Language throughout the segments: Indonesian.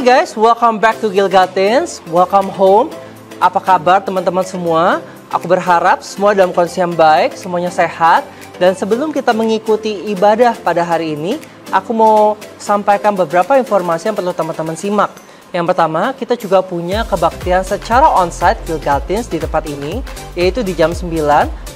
Hi guys, welcome back to Gilgatins. Welcome home. Apa kabar teman-teman semua? Aku berharap semua dalam kondisi yang baik, semuanya sehat. Dan sebelum kita mengikuti ibadah pada hari ini, aku mau sampaikan beberapa informasi yang perlu teman-teman simak. Yang pertama, kita juga punya kebaktian secara onsite Gilgatins di tempat ini, yaitu di jam 9,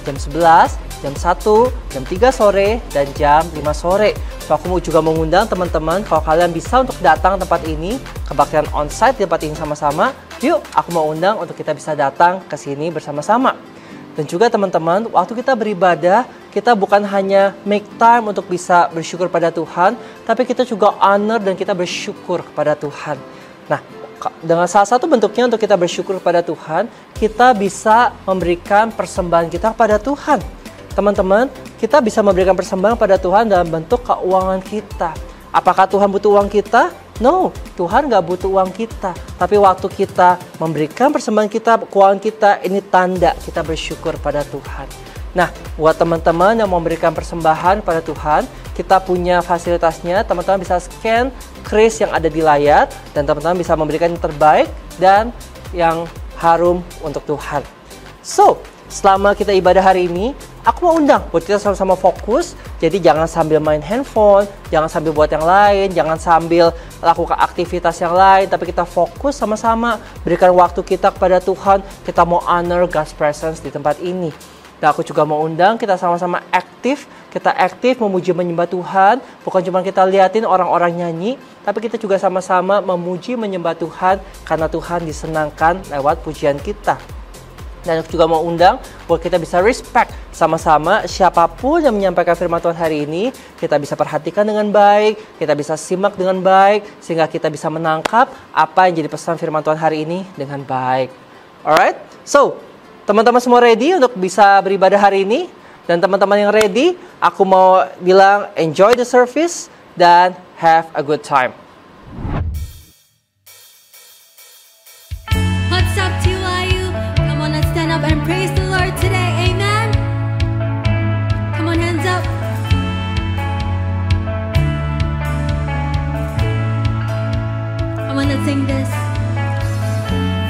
jam 11, jam 1, jam 3 sore, dan jam 5 sore. So, aku juga mengundang teman-teman kalau kalian bisa untuk datang tempat ini, kebaktian onsite di tempat ini sama-sama, yuk aku mau undang untuk kita bisa datang ke sini bersama-sama. Dan juga teman-teman, waktu kita beribadah, kita bukan hanya make time untuk bisa bersyukur pada Tuhan, tapi kita juga honor dan kita bersyukur kepada Tuhan. Nah, dengan salah satu bentuknya untuk kita bersyukur kepada Tuhan, kita bisa memberikan persembahan kita kepada Tuhan. Teman-teman, kita bisa memberikan persembahan pada Tuhan dalam bentuk keuangan kita. Apakah Tuhan butuh uang kita? No, Tuhan nggak butuh uang kita. Tapi waktu kita memberikan persembahan kita, keuangan kita, ini tanda kita bersyukur pada Tuhan. Nah, buat teman-teman yang mau memberikan persembahan pada Tuhan, kita punya fasilitasnya. Teman-teman bisa scan kris yang ada di layar, dan teman-teman bisa memberikan yang terbaik dan yang harum untuk Tuhan. So, selama kita ibadah hari ini, aku mau undang buat kita sama-sama fokus. Jadi jangan sambil main handphone, jangan sambil buat yang lain, jangan sambil lakukan aktivitas yang lain, tapi kita fokus sama-sama, berikan waktu kita kepada Tuhan. Kita mau honor God's presence di tempat ini. Dan aku juga mau undang kita sama-sama aktif. Kita aktif memuji menyembah Tuhan. Bukan cuma kita liatin orang-orang nyanyi, tapi kita juga sama-sama memuji menyembah Tuhan karena Tuhan disenangkan lewat pujian kita. Dan aku juga mau undang buat kita bisa respect sama-sama siapapun yang menyampaikan firman Tuhan hari ini. Kita bisa perhatikan dengan baik, kita bisa simak dengan baik, sehingga kita bisa menangkap apa yang jadi pesan firman Tuhan hari ini dengan baik. Alright? So, teman-teman semua ready untuk bisa beribadah hari ini? Dan teman-teman yang ready, aku mau bilang enjoy the service dan have a good time. What's up, TYU? Come on, let's stand up and praise the Lord today. Amen. Come on, hands up. Come on, let's sing this.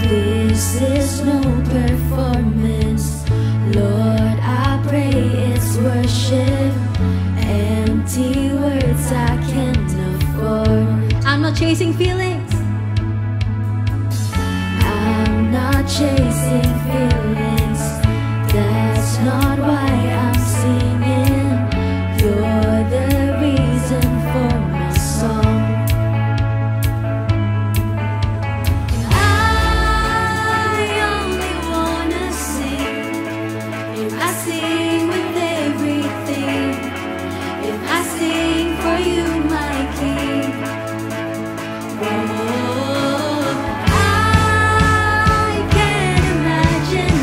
This is no performance, Lord, I pray it's worship. Empty words I can't afford. I'm not chasing feelings, I'm not chasing feelings. That's not why I'm singing. You're the reason for my song. I can't imagine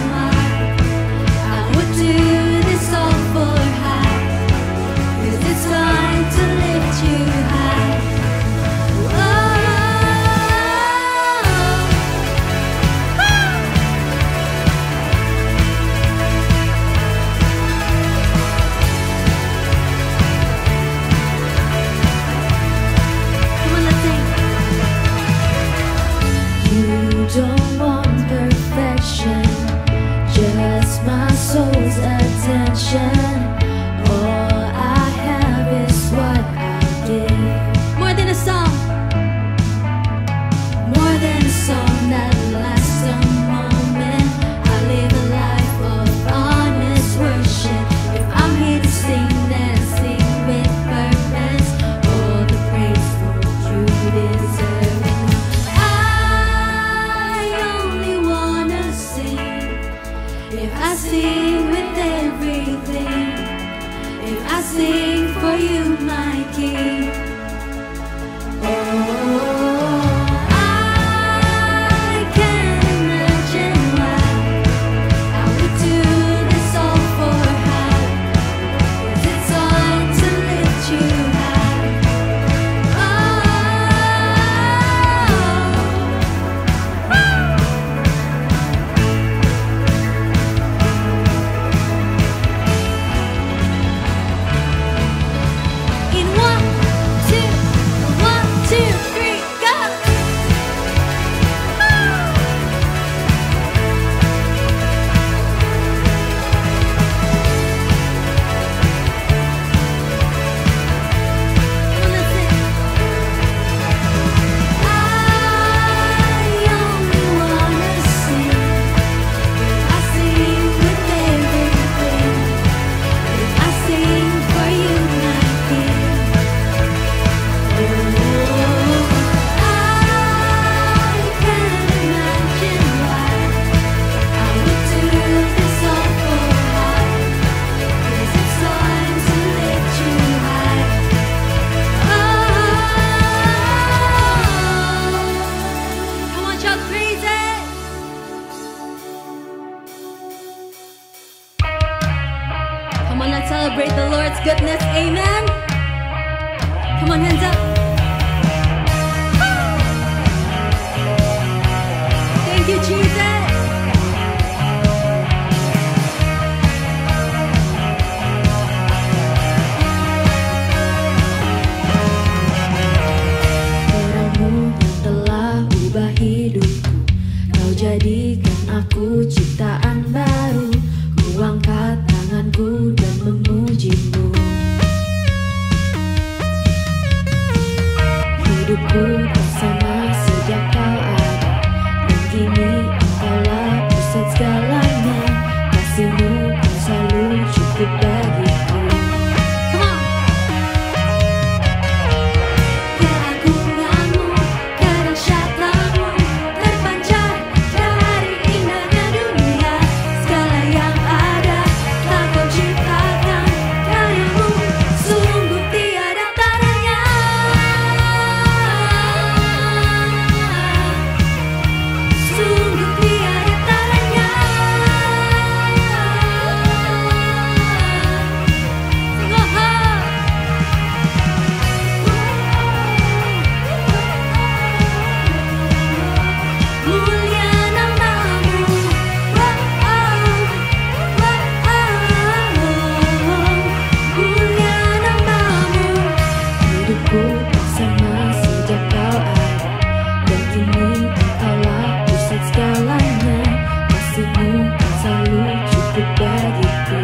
goodness. Amen. Come on, hands up. Thank you, Jesus. Terangmu yang telah ubah hidupku, Kau jadikan aku ciptaan baru. Ku angkat tanganku dan memuji-Mu. Hidupku tak sama sejak Kau ada, dan kini Engkaulah pusat segalanya. Kasih-Mu kan selalu cukup bagiku. Come on. Keagunganmu, kedahsyatanmu terpancar dari indahnya dunia. Segala yang ada telah Kau ciptakan, karya-Mu sungguh tiada taranya. Sungguh tiada taranya. Sing oh, mulia namamu, mulia namamu. Hidupku tak sama sejak Kau ada, dan kini Engkaulah pusat segalanya. Kasih-Mu kan selalu cukup bagiku.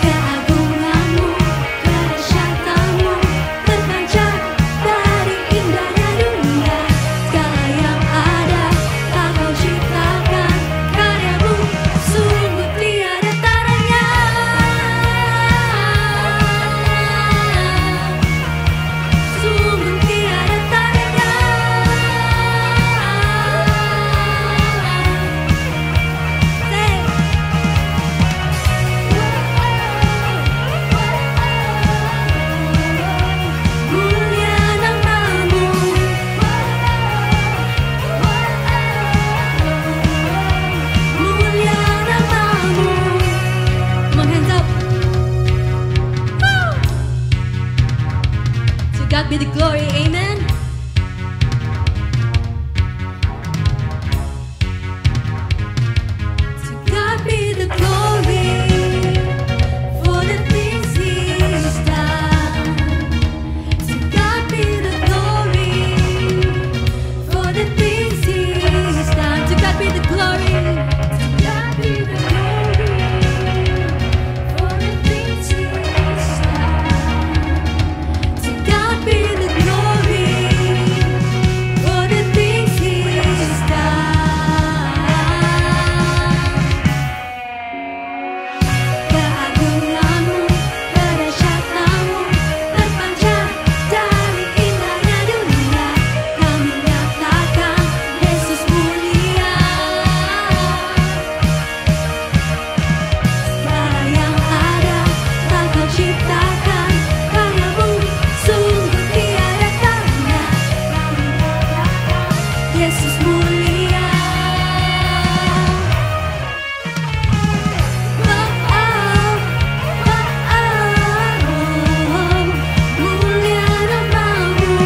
Keagunganmu, kedahsyatanmu terpancar dari indahnya dunia. Segala yang ada telah Kau ciptakan, karya-Mu sungguh tiada taranya. Sungguh tiada taranya. Mulia namamu, mulia namamu. Come on, hands up. Woo! To God be the glory, amen. To God be the glory for the things He's done. To God be the glory for the things He's done. To God be the glory. To God be the glory for the things He's done. To God be the glory for the things He's done. Keagunganmu, kedahsyatanmu terpancar dari indahnya dunia. Kami nyatakan Yesus mulia. Segala yang ada telah Kau ciptakan, karya-Mu sungguh tiada taranya. Kami nyatakan Yesus mulia. Mulia namamu, mulia namamu.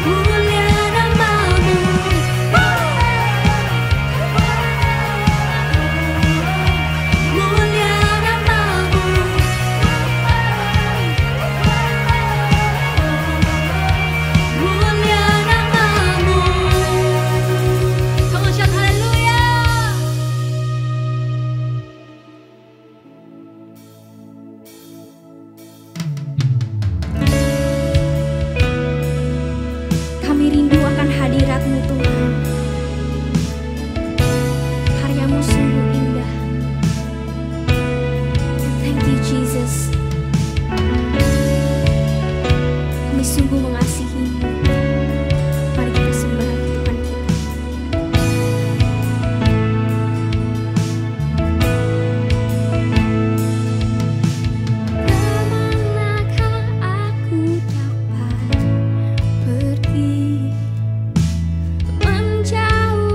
Mulia namamu. Mulia namamu. Come on, shout hallelujah. Kami rindu akan hadirat-Mu Tuhan. Karya-Mu sungguh indah. Thank you Jesus. Kami sungguh mengasihi-Mu. Mari kita sembah Tuhan kita. Kemanakah aku dapat pergi, menjauh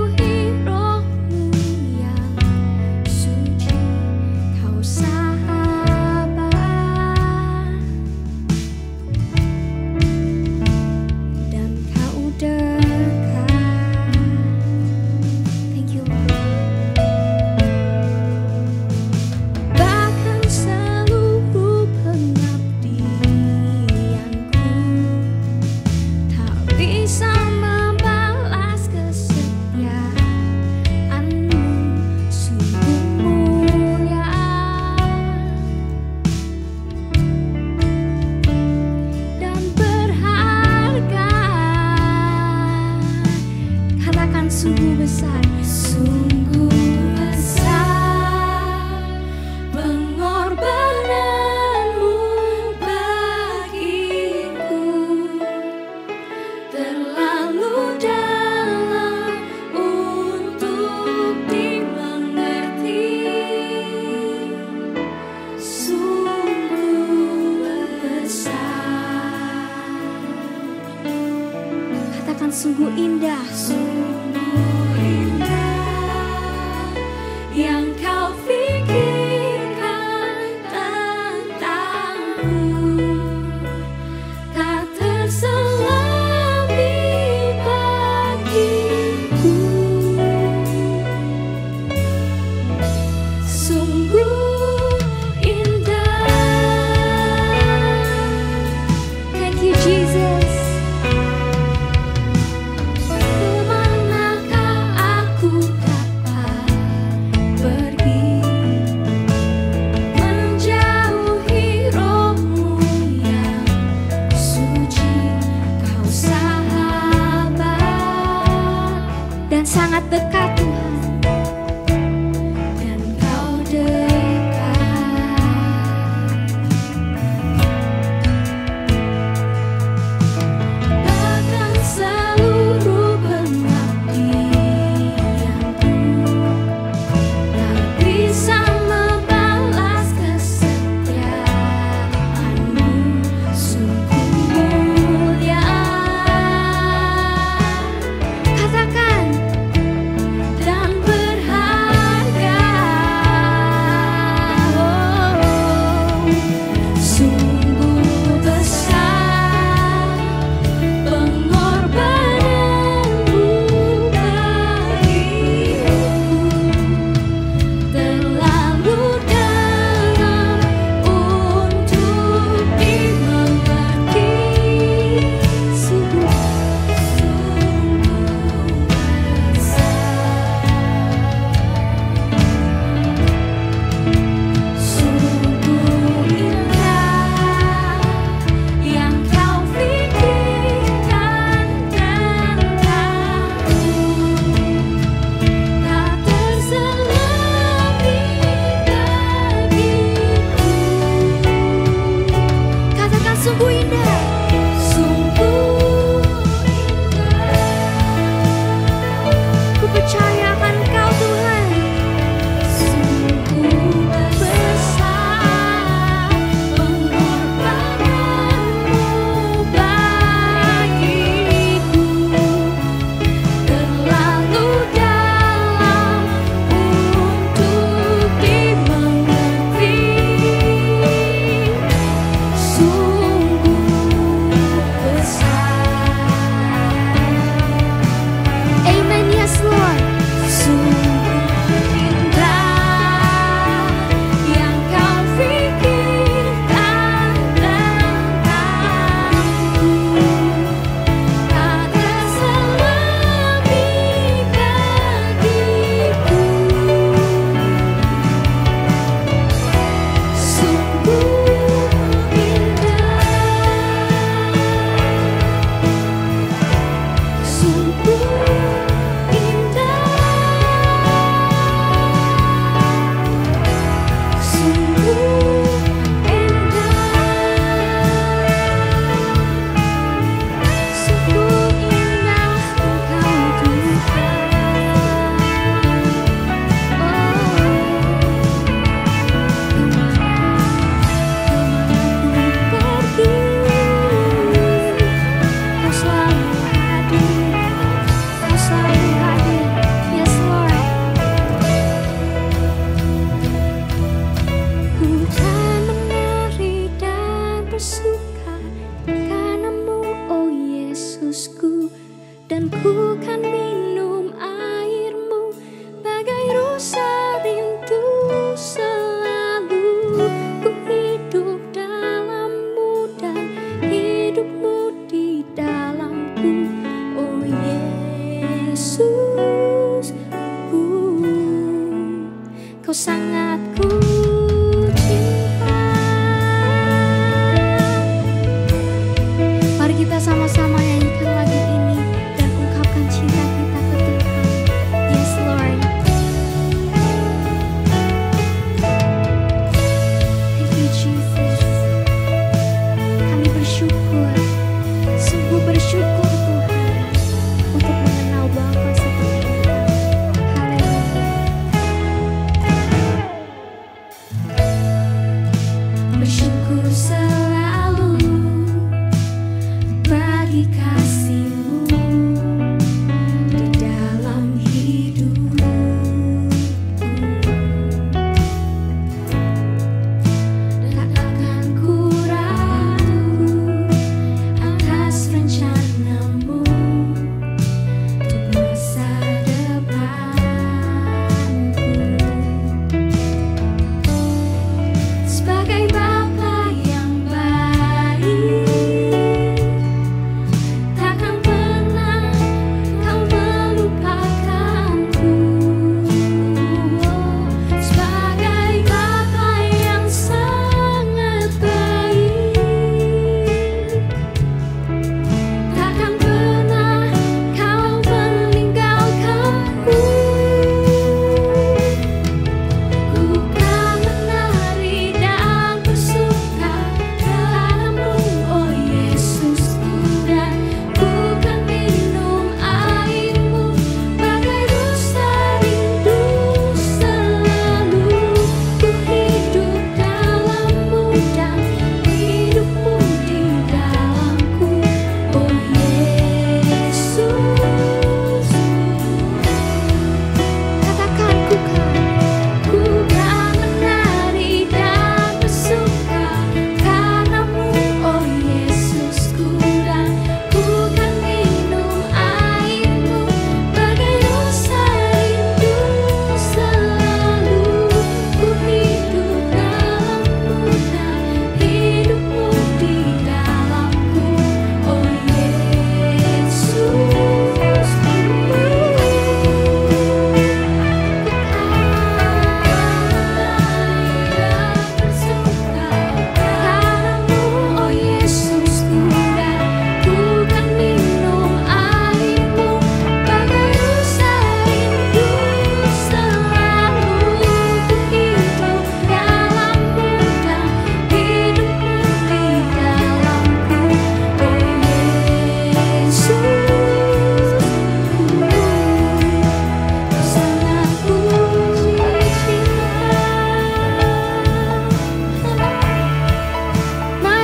sungguh indah, yang kau pikirkan tentangku tak terselami bagiku. Sungguh indah. thank you Jesus. Kemana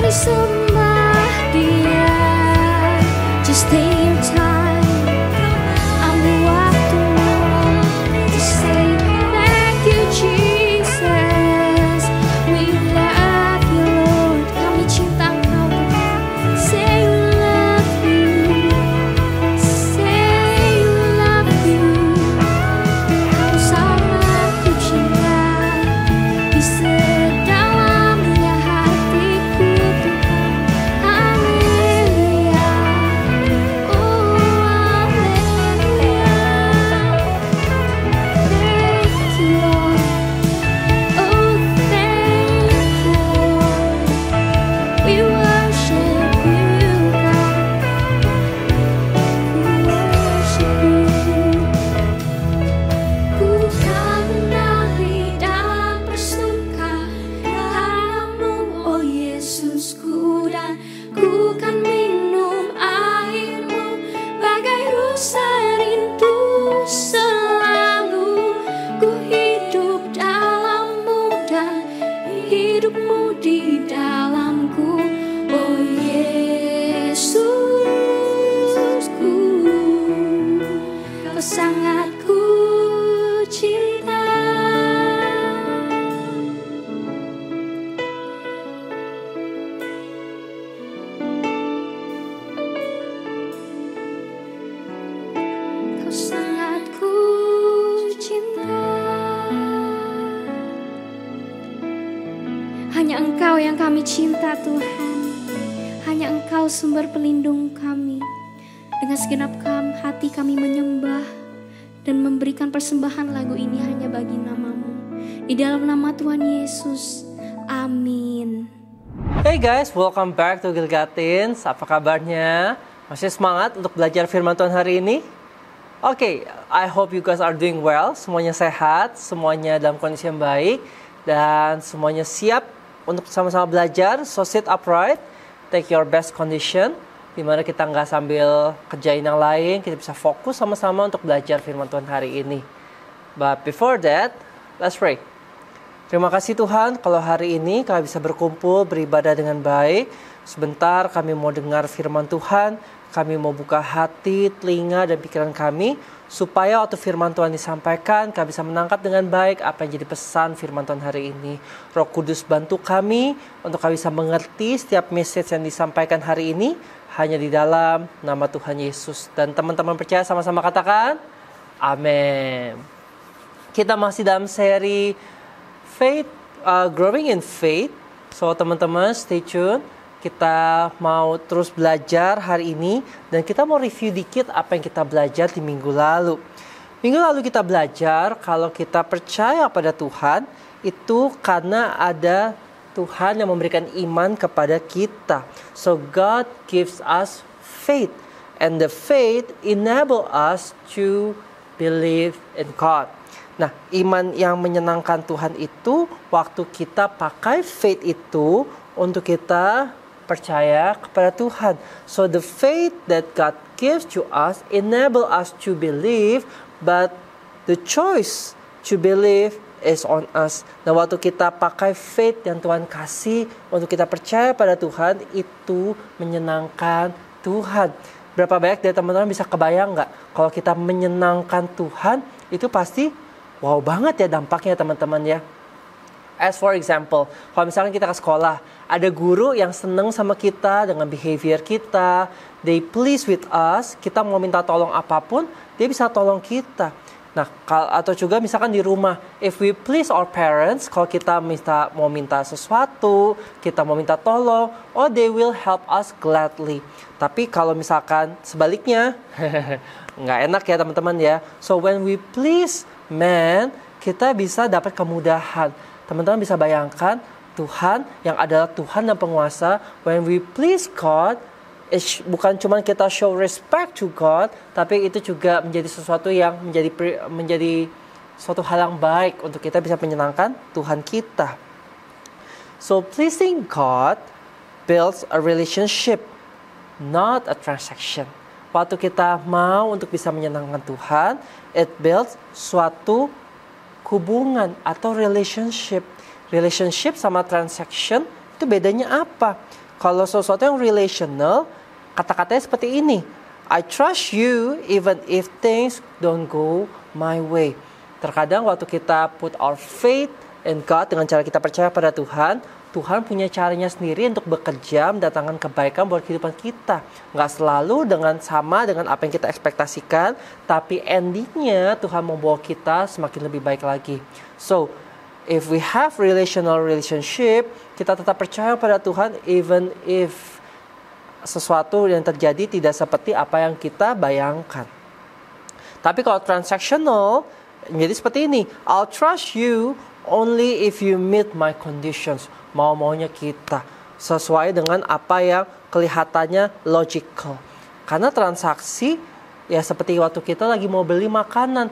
sembah Dia. Just take your time, ambil waktumu to say thank you Jesus. We love you Lord, kami cinta Engkau Tuhan. Say we love you, say we love you. Kau sangat ku cinta, di sedalamnya hatiku Tuhan. Haleluya, oh haleluya. Thank you Lord, oh thank you Lord. We worship you God, we worship you. Ku kan menari dan bersuka-citamu, oh Yesusku, dan ku kan minum airmu bagai rusa rindu selalu. Ku hidup dalammu dan hidupmu di dalamku, oh Yesusku. Kau sangat ku cinta. Kau sangat ku cinta. Hanya Engkau yang kami cinta Tuhan. Hanya Engkau sumber pelindung kami. Dengan segenap hati kami menyembah dan memberikan persembahan lagu ini hanya bagi nama-Mu. Di dalam nama Tuhan Yesus. Amin. Hey guys, welcome back to Gilgatins. Apa kabarnya? Masih semangat untuk belajar firman Tuhan hari ini? Oke, I hope you guys are doing well. Semuanya sehat, semuanya dalam kondisi yang baik, dan semuanya siap untuk sama-sama belajar. So sit upright, take your best condition, dimana kita nggak sambil kerjain yang lain, kita bisa fokus sama-sama untuk belajar firman Tuhan hari ini. But before that, let's pray. Terima kasih Tuhan kalau hari ini kami bisa berkumpul beribadah dengan baik. Sebentar kami mau dengar firman Tuhan, kami mau buka hati, telinga, dan pikiran kami supaya waktu firman Tuhan disampaikan kami bisa menangkap dengan baik apa yang jadi pesan firman Tuhan hari ini. Roh Kudus bantu kami untuk kami bisa mengerti setiap message yang disampaikan hari ini hanya di dalam nama Tuhan Yesus. Dan teman-teman percaya sama-sama katakan amin. Kita masih dalam seri Faith, Growing in Faith. So teman-teman stay tune. Kita mau terus belajar hari ini dan kita mau review dikit apa yang kita belajar di minggu lalu. Minggu lalu kita belajar kalau kita percaya pada Tuhan itu karena ada Tuhan yang memberikan iman kepada kita. So God gives us faith, and the faith enable us to believe in God. Nah, iman yang menyenangkan Tuhan itu waktu kita pakai faith itu untuk kita percaya kepada Tuhan. So the faith that God gives to us enable us to believe, but the choice to believe is on us. Nah, waktu kita pakai faith yang Tuhan kasih untuk kita percaya pada Tuhan, itu menyenangkan Tuhan. Berapa banyak dari teman-teman bisa kebayang nggak kalau kita menyenangkan Tuhan, itu pasti wow banget ya dampaknya teman-teman ya. As for example, kalau misalkan kita ke sekolah, ada guru yang seneng sama kita dengan behavior kita, they please with us, kita mau minta tolong apapun, dia bisa tolong kita. Nah, atau juga misalkan di rumah, if we please our parents, kalau kita mau minta sesuatu, kita mau minta tolong, oh they will help us gladly. Tapi kalau misalkan sebaliknya, nggak enak ya teman-teman ya. So when we please man, kita bisa dapat kemudahan. Teman-teman bisa bayangkan Tuhan yang adalah Tuhan dan penguasa. When we please God, bukan cuma kita show respect to God, tapi itu juga menjadi sesuatu yang menjadi suatu hal yang baik untuk kita bisa menyenangkan Tuhan kita. So pleasing God builds a relationship, not a transaction. Waktu kita mau untuk bisa menyenangkan Tuhan, it builds suatu hubungan atau relationship. Relationship sama transaction itu bedanya apa? Kalau sesuatu yang relational, kata-katanya seperti ini. I trust you even if things don't go my way. Terkadang waktu kita put our faith in God, dengan cara kita percaya pada Tuhan, Tuhan punya caranya sendiri untuk bekerja, mendatangkan kebaikan buat kehidupan kita. Nggak selalu sama dengan apa yang kita ekspektasikan, tapi endingnya Tuhan membawa kita semakin lebih baik lagi. So, if we have relationship, kita tetap percaya pada Tuhan even if sesuatu yang terjadi tidak seperti apa yang kita bayangkan. Tapi kalau transactional, jadi seperti ini. I'll trust you only if you meet my conditions. Mau-maunya kita sesuai dengan apa yang kelihatannya logical. Karena transaksi ya seperti waktu kita lagi mau beli makanan.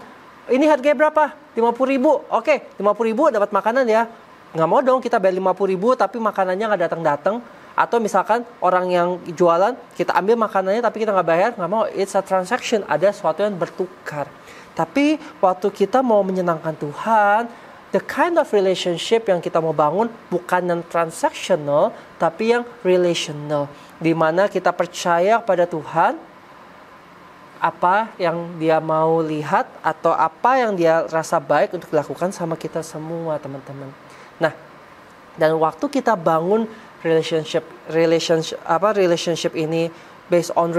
Ini harganya berapa? 50.000. Oke, 50.000 dapat makanan ya. Nggak mau dong kita bayar 50.000 tapi makanannya nggak datang-datang. Atau misalkan orang yang jualan, kita ambil makanannya tapi kita nggak bayar. Nggak mau, it's a transaction. Ada sesuatu yang bertukar. Tapi waktu kita mau menyenangkan Tuhan, the kind of relationship yang kita mau bangun bukan yang transactional, tapi yang relational. Di mana kita percaya pada Tuhan, apa yang Dia mau lihat atau apa yang Dia rasa baik untuk dilakukan sama kita semua, teman-teman. Nah, dan waktu kita bangun relationship ini based on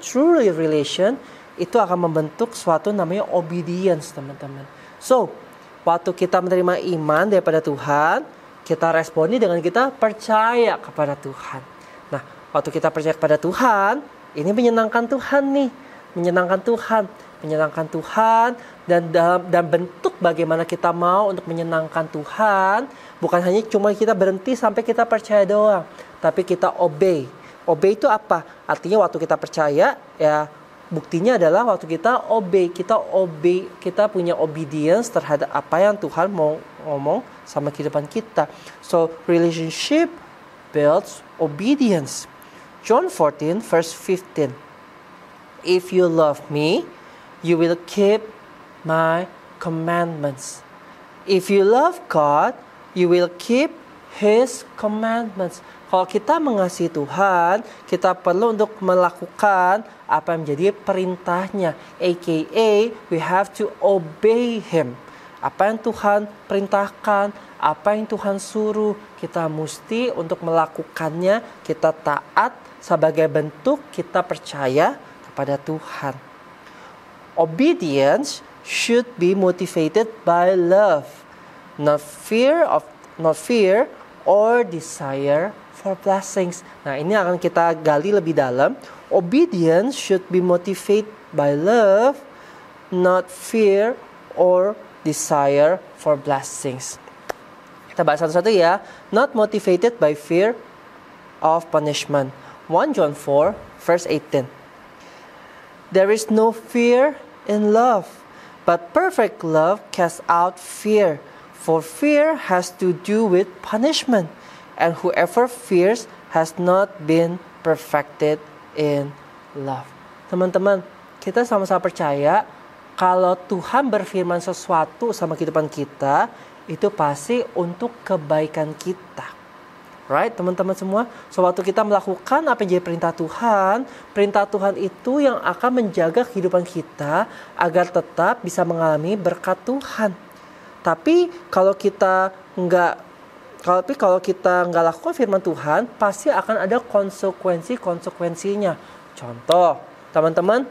truly relation, itu akan membentuk suatu namanya obedience, teman-teman. So, waktu kita menerima iman daripada Tuhan, kita responi dengan kita percaya kepada Tuhan. Nah, waktu kita percaya kepada Tuhan, ini menyenangkan Tuhan nih. Menyenangkan Tuhan dan bentuk bagaimana kita mau untuk menyenangkan Tuhan, bukan hanya cuma kita berhenti sampai kita percaya doang, tapi kita obey. Obey itu apa? Artinya waktu kita percaya, ya buktinya adalah waktu kita obey, kita punya obedience terhadap apa yang Tuhan mau ngomong sama kehidupan kita. So, relationship builds obedience. John 14 verse 15. If you love me, you will keep my commandments. If you love God, you will keep His commandments. Kalau kita mengasihi Tuhan, kita perlu untuk melakukan apa yang menjadi perintahnya. AKA, we have to obey Him. Apa yang Tuhan perintahkan, apa yang Tuhan suruh, kita mesti untuk melakukannya. Kita taat sebagai bentuk kita percaya kepada Tuhan. Obedience should be motivated by love, not fear or desire for blessings. Nah, ini akan kita gali lebih dalam. Obedience should be motivated by love, not fear or desire for blessings. Kita bahas satu-satu ya. Not motivated by fear of punishment. 1 John 4 verse 18. There is no fear in love, but perfect love casts out fear. For fear has to do with punishment, and whoever fears has not been perfected in love. Teman-teman, kita sama-sama percaya kalau Tuhan berfirman sesuatu sama kehidupan kita, itu pasti untuk kebaikan kita. Right, teman-teman semua? So, waktu kita melakukan apa yang jadi perintah Tuhan itu yang akan menjaga kehidupan kita agar tetap bisa mengalami berkat Tuhan. Tapi kalau kita nggak lakukan firman Tuhan, pasti akan ada konsekuensinya. Contoh, teman-teman,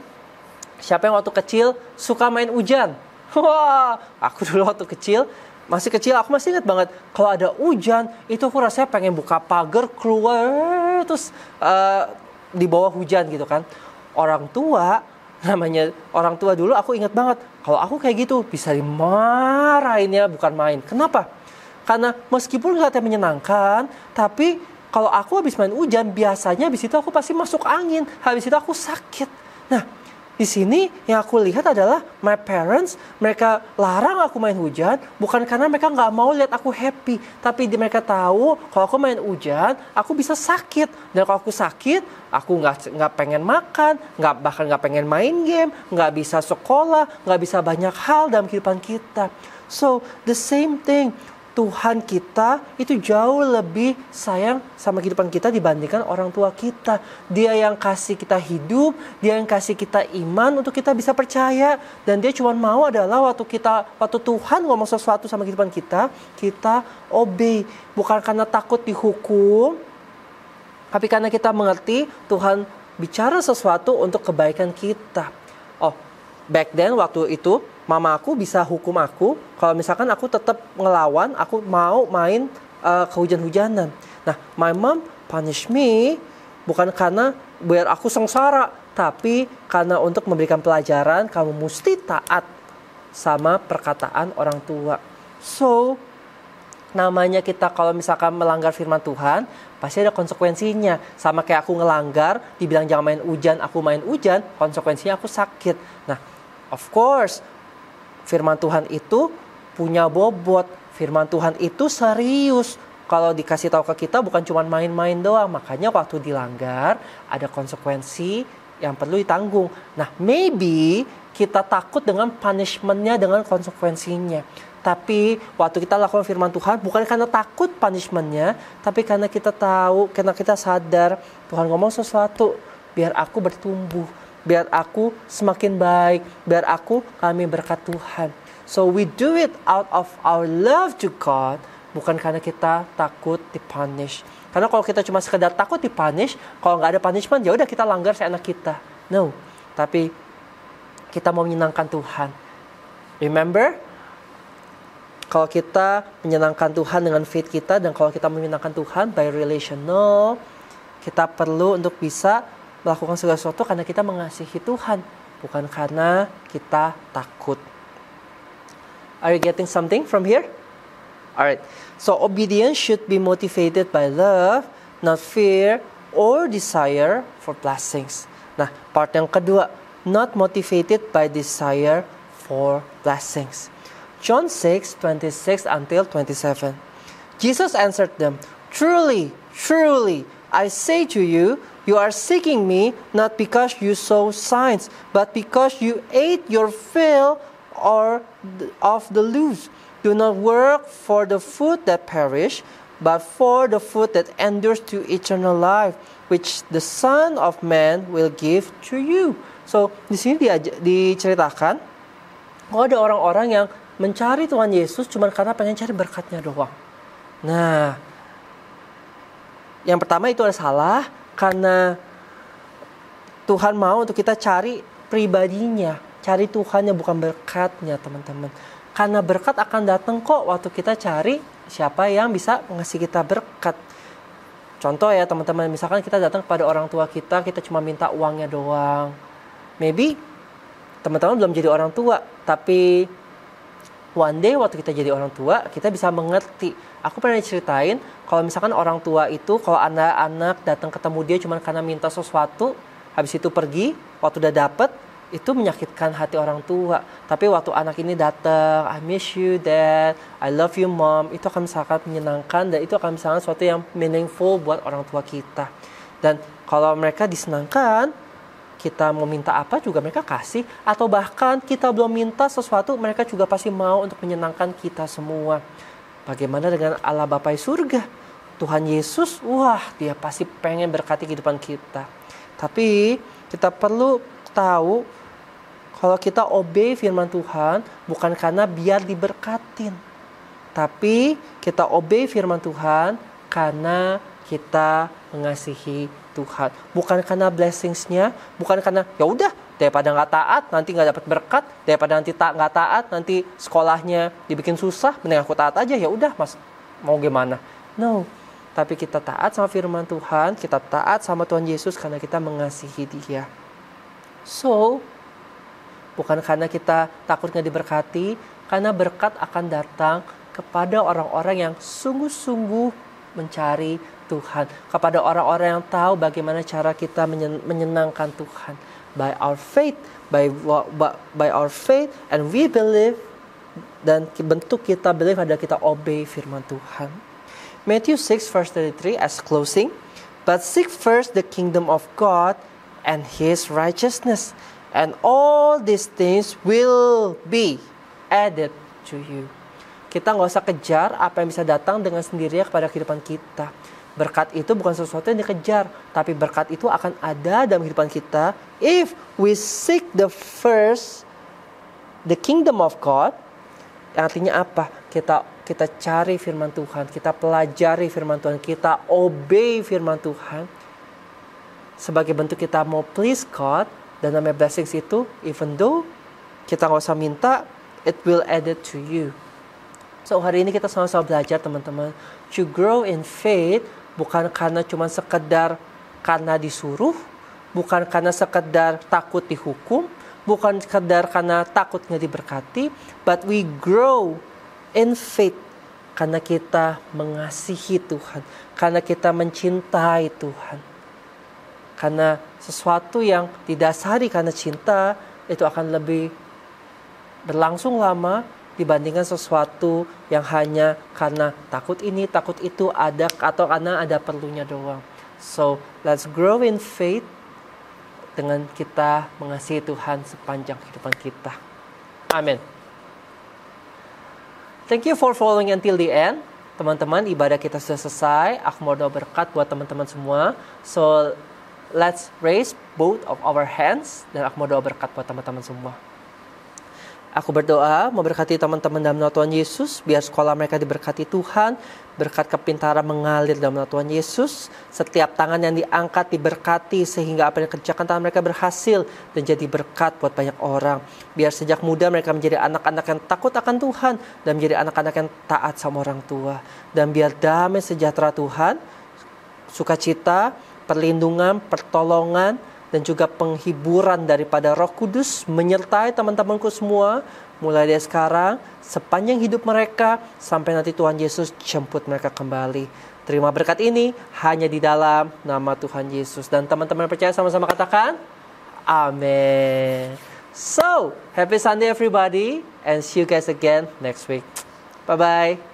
siapa yang waktu kecil suka main hujan? Wah, aku dulu waktu kecil, aku masih ingat banget. Kalau ada hujan, itu aku rasanya pengen buka pagar, keluar, terus di bawah hujan gitu kan. Orang tua dulu aku ingat banget. Kalau aku kayak gitu, bisa dimarahinnya bukan main. Kenapa? Karena meskipun kelihatannya menyenangkan, tapi kalau aku habis main hujan, biasanya habis itu aku pasti masuk angin. Habis itu aku sakit. Nah, di sini yang aku lihat adalah my parents, mereka larang aku main hujan bukan karena mereka nggak mau lihat aku happy, tapi mereka tahu kalau aku main hujan aku bisa sakit, dan kalau aku sakit aku nggak pengen makan, bahkan nggak pengen main game, nggak bisa sekolah, nggak bisa banyak hal dalam kehidupan kita. So the same thing, Tuhan kita itu jauh lebih sayang sama kehidupan kita dibandingkan orang tua kita. Dia yang kasih kita hidup, dia yang kasih kita iman untuk kita bisa percaya. Dan dia cuma mau adalah waktu Tuhan ngomong sesuatu sama kehidupan kita obey. Bukan karena takut dihukum, tapi karena kita mengerti Tuhan bicara sesuatu untuk kebaikan kita. Oh, back then waktu itu mama aku bisa hukum aku kalau misalkan aku tetap ngelawan, aku mau main kehujan-hujanan. Nah, my mom punish me bukan karena biar aku sengsara, tapi karena untuk memberikan pelajaran kamu mesti taat sama perkataan orang tua. So, namanya kita kalau misalkan melanggar firman Tuhan, pasti ada konsekuensinya. Sama kayak aku ngelanggar, dibilang jangan main hujan, aku main hujan, konsekuensinya aku sakit. Nah, of course, firman Tuhan itu punya bobot. Firman Tuhan itu serius. Kalau dikasih tahu ke kita bukan cuma main-main doang. Makanya waktu dilanggar ada konsekuensi yang perlu ditanggung. Nah, maybe kita takut dengan punishment-nya, dengan konsekuensinya. Tapi waktu kita lakukan firman Tuhan bukan karena takut punishment-nya, tapi karena kita tahu, karena kita sadar Tuhan ngomong sesuatu biar aku bertumbuh, biar aku semakin baik, biar kami berkat Tuhan. So we do it out of our love to God, bukan karena kita takut dipunish. Karena kalau kita cuma sekedar takut dipunish, kalau nggak ada punishment, ya udah kita langgar seenak kita. No, tapi kita mau menyenangkan Tuhan. Remember, kalau kita menyenangkan Tuhan dengan faith kita, dan kalau kita menyenangkan Tuhan by relational, kita perlu untuk bisa melakukan segala sesuatu karena kita mengasihi Tuhan, bukan karena kita takut. Are you getting something from here? Alright, so obedience should be motivated by love, not fear or desire for blessings. Nah, part yang kedua, not motivated by desire for blessings. John 6:26 until 27. Jesus answered them, "Truly, truly, I say to you, you are seeking me not because you saw signs, but because you ate your fill of the loaves. Do not work for the food that perish, but for the food that endures to eternal life, which the Son of Man will give to you." So, di sini diceritakan kalau ada orang-orang yang mencari Tuhan Yesus cuma karena pengen cari berkatnya doang. Nah, yang pertama itu ada salah karena Tuhan mau untuk kita cari pribadinya, cari Tuhannya bukan berkatnya, teman-teman. Karena berkat akan datang kok waktu kita cari siapa yang bisa ngasih kita berkat. Contoh ya teman-teman, misalkan kita datang kepada orang tua kita cuma minta uangnya doang. Maybe teman-teman belum jadi orang tua, tapi one day waktu kita jadi orang tua, kita bisa mengerti. Aku pernah ceritain, kalau misalkan orang tua itu, kalau anak-anak datang ketemu dia cuma karena minta sesuatu, habis itu pergi, waktu udah dapet, itu menyakitkan hati orang tua. Tapi waktu anak ini datang, "I miss you dad, I love you mom," itu akan sangat menyenangkan, dan itu akan sangat sesuatu yang meaningful buat orang tua kita. Dan kalau mereka disenangkan, kita mau minta apa juga mereka kasih, atau bahkan kita belum minta sesuatu, mereka juga pasti mau untuk menyenangkan kita semua. Bagaimana dengan Allah Bapa surga? Tuhan Yesus, wah, dia pasti pengen berkati kehidupan kita. Tapi kita perlu tahu kalau kita obey firman Tuhan bukan karena biar diberkatin, tapi kita obey firman Tuhan karena kita mengasihi Tuhan, bukan karena blessingsnya, bukan karena ya udah daripada nggak taat nanti nggak dapat berkat, daripada nanti nggak taat nanti sekolahnya dibikin susah, mending aku taat aja, ya udah mas mau gimana. No, tapi kita taat sama firman Tuhan, kita taat sama Tuhan Yesus karena kita mengasihi Dia. So, bukan karena kita takut nggak diberkati, karena berkat akan datang kepada orang-orang yang sungguh-sungguh mencari Tuhan, kepada orang-orang yang tahu bagaimana cara kita menyenangkan Tuhan. By our faith, by our faith, and we believe, dan bentuk kita believe adalah kita obey firman Tuhan. Matthew 6 verse 33 as closing, "But seek first the kingdom of God and His righteousness, and all these things will be added to you." Kita nggak usah kejar apa yang bisa datang dengan sendirinya kepada kehidupan kita. Berkat itu bukan sesuatu yang dikejar, tapi berkat itu akan ada dalam kehidupan kita if we seek the kingdom of God. Yang artinya apa? Kita cari firman Tuhan, kita pelajari firman Tuhan, kita obey firman Tuhan. Sebagai bentuk kita mau please God, dan namanya blessings itu, even though kita nggak usah minta, it will add it to you. So hari ini kita sama-sama belajar teman-teman, to grow in faith bukan karena cuma sekedar karena disuruh, bukan karena sekedar takut dihukum, bukan sekedar karena takut nggak diberkati, but we grow in faith karena kita mengasihi Tuhan, karena kita mencintai Tuhan. Karena sesuatu yang didasari karena cinta itu akan lebih berlangsung lama dibandingkan sesuatu yang hanya karena takut ini, takut itu ada atau karena ada perlunya doang. So, let's grow in faith dengan kita mengasihi Tuhan sepanjang kehidupan kita. Amin. Thank you for following until the end. Teman-teman, ibadah kita sudah selesai. Aku mau doa berkat buat teman-teman semua. So, let's raise both of our hands. Dan aku mau doa berkat buat teman-teman semua. Aku berdoa memberkati teman-teman dalam nama Tuhan Yesus. Biar sekolah mereka diberkati Tuhan. Berkat kepintaran mengalir dalam nama Tuhan Yesus. Setiap tangan yang diangkat diberkati. Sehingga apa yang dikerjakan tangan mereka berhasil. Dan jadi berkat buat banyak orang. Biar sejak muda mereka menjadi anak-anak yang takut akan Tuhan. Dan menjadi anak-anak yang taat sama orang tua. Dan biar damai sejahtera Tuhan, sukacita, perlindungan, pertolongan, dan juga penghiburan daripada Roh Kudus menyertai teman-temanku semua mulai dari sekarang sepanjang hidup mereka sampai nanti Tuhan Yesus jemput mereka kembali. Terima berkat ini hanya di dalam nama Tuhan Yesus. Dan teman-teman percaya sama-sama katakan amin. So, happy Sunday everybody and see you guys again next week. Bye-bye.